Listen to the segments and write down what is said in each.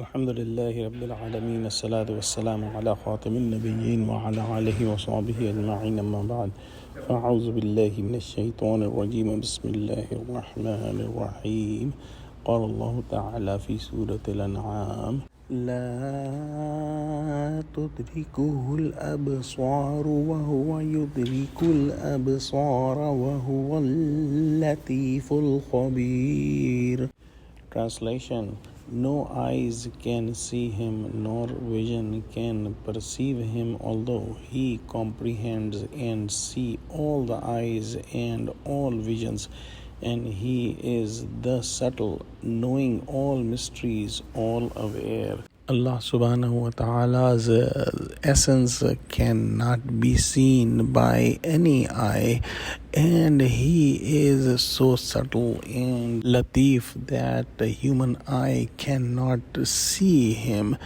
الحمد لله رب العالمين الصلاة والسلام على خاتم النبيين وعلى آله وصحبه أجمعين أما بعد فأعوذ بالله من الشيطان الرجيم بسم الله الرحمن الرحيم قال الله تعالى في سورة الأنعام لا تدركه الأبصار وهو يدرك الأبصار وهو اللطيف الخبير. Translation: No eyes can see him, nor vision can perceive him, although he comprehends and sees all the eyes and all visions, and he is the subtle, knowing all mysteries, all aware. Allah subhanahu wa ta'ala's essence cannot be seen by any eye, and he is so subtle and latif that the human eye cannot see him.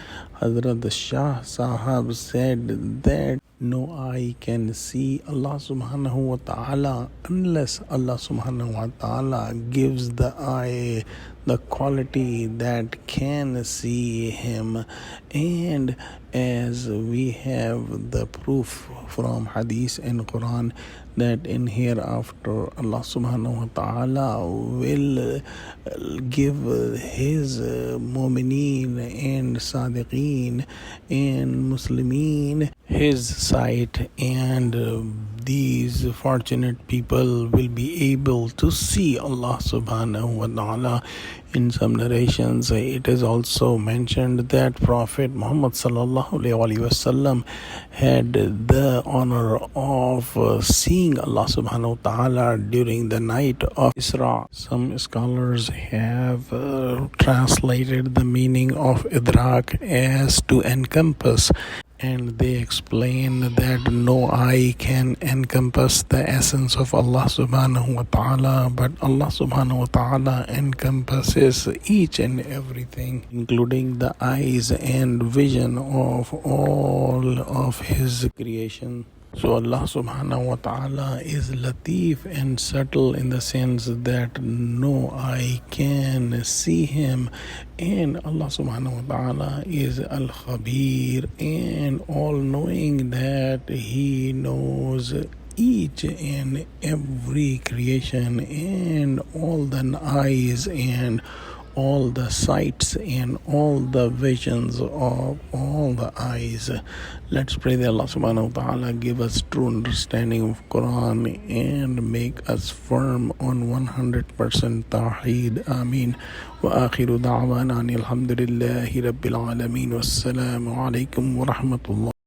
Hazrat Shah Sahab said that no eye can see Allah subhanahu wa ta'ala unless Allah subhanahu wa ta'ala gives the eye the quality that can see him. And as we have the proof from Hadith and Quran that in hereafter Allah subhanahu wa ta'ala will give his mu'mineen and sadiqeen and muslimeen his sight, and these fortunate people will be able to see Allah subhanahu wa ta'ala. In some narrations it is also mentioned that Prophet Muhammad sallallahu alaihi wasallam had the honor of seeing Allah subhanahu wa ta'ala during the night of Isra. Some scholars have translated the meaning of idrak as to encompass, and they explain that no eye can encompass the essence of Allah subhanahu wa ta'ala, but Allah subhanahu wa ta'ala encompasses each and everything, including the eyes and vision of all of his creation. So Allah subhanahu wa ta'ala is latif and subtle in the sense that no eye can see him, and Allah subhanahu wa ta'ala is al-khabir and all-knowing, that he knows each and every creation and all the eyes and all the sights and all the visions of all the eyes. Let's pray that Allah subhanahu wa ta'ala give us true understanding of Quran and make us firm on 100% Tawheed. Ameen. Wa akhiru da'wana alhamdulillahi rabbil alameen. Wassalamu alaikum wa rahmatullah.